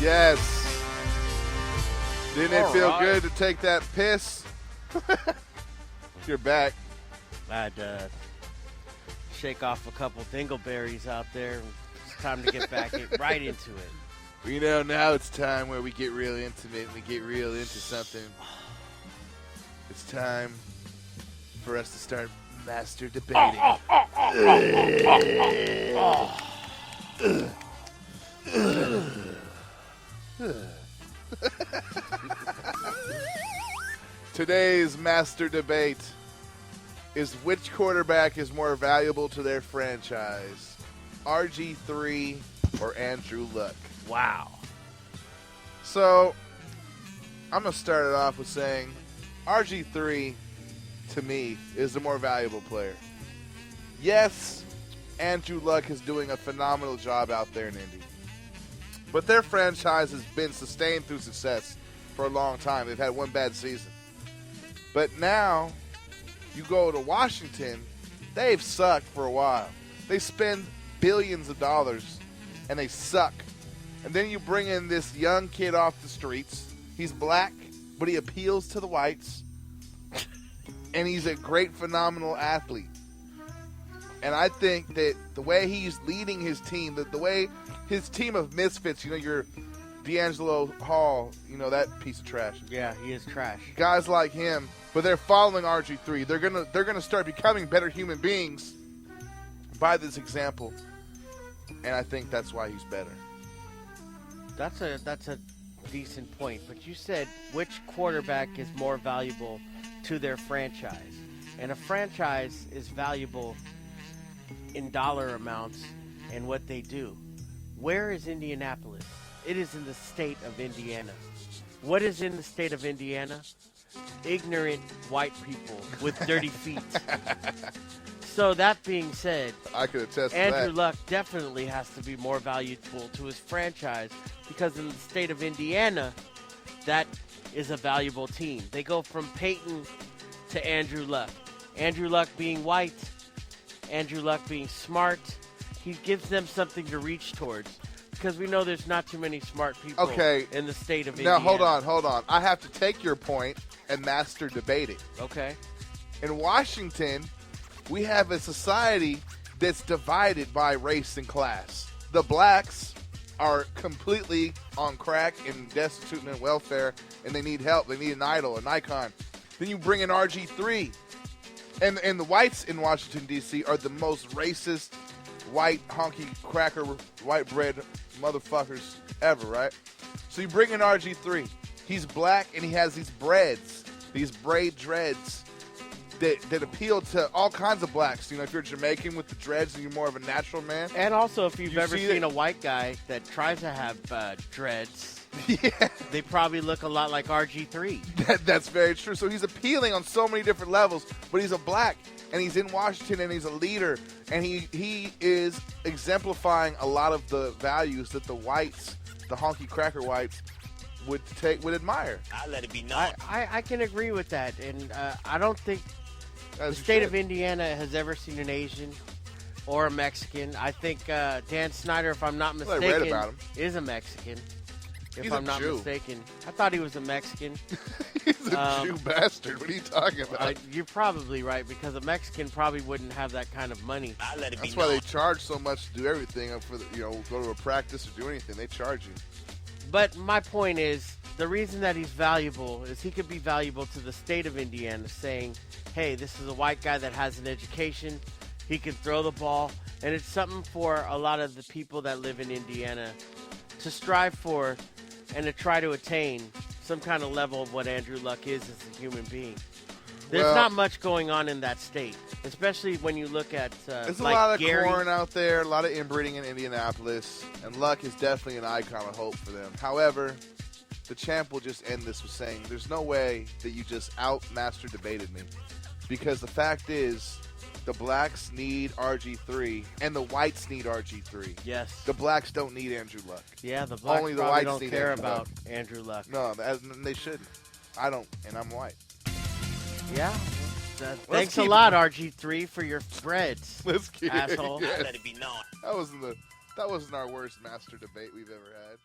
Yes. Didn't it feel good to take that piss? You're back. I'd shake off a couple dingleberries out there. It's time to get back right into it. You know, now it's time where we get real intimate and we get real into something. It's time for us to start master debating. Today's master debate is which quarterback is more valuable to their franchise, RG3 or Andrew Luck. Wow. So, I'm going to start it off with saying RG3, to me, is the more valuable player. Yes, Andrew Luck is doing a phenomenal job out there in Indy. But their franchise has been sustained through success for a long time. They've had one bad season. But now, you go to Washington, they've sucked for a while. They spend billions of dollars, and they suck. And then you bring in this young kid off the streets. He's black, but he appeals to the whites. And he's a great, phenomenal athlete. And I think that the way he's leading his team, the way his team of misfits, your D'Angelo Hall, that piece of trash. Yeah, he is trash. Guys like him, but they're following RG3. They're gonna start becoming better human beings by this example. And I think that's why he's better. That's a decent point. But you said which quarterback is more valuable to their franchise. And a franchise is valuable in dollar amounts and what they do. Where is Indianapolis? It is in the state of Indiana. What is in the state of Indiana? Ignorant white people with dirty feet. So that being said, I could attest to Andrew that. Luck definitely has to be more valuable to his franchise because in the state of Indiana, that is a valuable team. They go from Peyton to Andrew Luck. Andrew Luck being white, Andrew Luck being smart, he gives them something to reach towards because we know there's not too many smart people in the state of Indiana. Now, hold on. I have to take your point and master debate it. Okay. In Washington, we have a society that's divided by race and class. The blacks are completely on crack and destitute and in welfare, and they need help. They need an idol, an icon. Then you bring in RG3. And the whites in Washington, D.C. are the most racist, white, honky, cracker, white bread motherfuckers ever, right? So you bring in RG3. He's black, and he has these breads, these braid dreads that appeal to all kinds of blacks. If you're Jamaican with the dreads and you're more of a natural man. And also, if you've ever seen a white guy that tries to have dreads, yeah, they probably look a lot like RG3. That's very true. So he's appealing on so many different levels, but he's a black, and he's in Washington, and he's a leader, and he is exemplifying a lot of the values that the whites, the honky cracker whites, would admire. I let it be known. I can agree with that, and I don't think the state of Indiana has ever seen an Asian or a Mexican. I think Dan Snyder, if I'm not mistaken, I read about him. is a Mexican. He's if I'm not Jew. mistaken. I thought he was a Mexican. He's a Jew bastard. What are you talking about? You're probably right, because a Mexican probably wouldn't have that kind of money. I let it be That's known. why they charge so much to do everything. For go to a practice or do anything, they charge you. But my point is, the reason that he's valuable is he could be valuable to the state of Indiana, saying, hey, this is a white guy that has an education, he can throw the ball, and it's something for a lot of the people that live in Indiana to strive for and to try to attain some kind of level of what Andrew Luck is as a human being. There's not much going on in that state, especially when you look at there's like a lot of Gary. corn out there, a lot of inbreeding in Indianapolis, and Luck is definitely an icon of hope for them. However, the champ will just end this with saying there's no way that you just out-master debated me, because the fact is the blacks need RG3 and the whites need RG3. Yes. The blacks don't need Andrew Luck. Yeah, the blacks Only the probably whites don't need care Andrew about Luck. Andrew Luck. No, they shouldn't. I don't, and I'm white. Yeah. Thanks a lot, RG3, for your breads. Let's keep asshole. Yes. Let it be known. That was in the That wasn't our worst master debate we've ever had.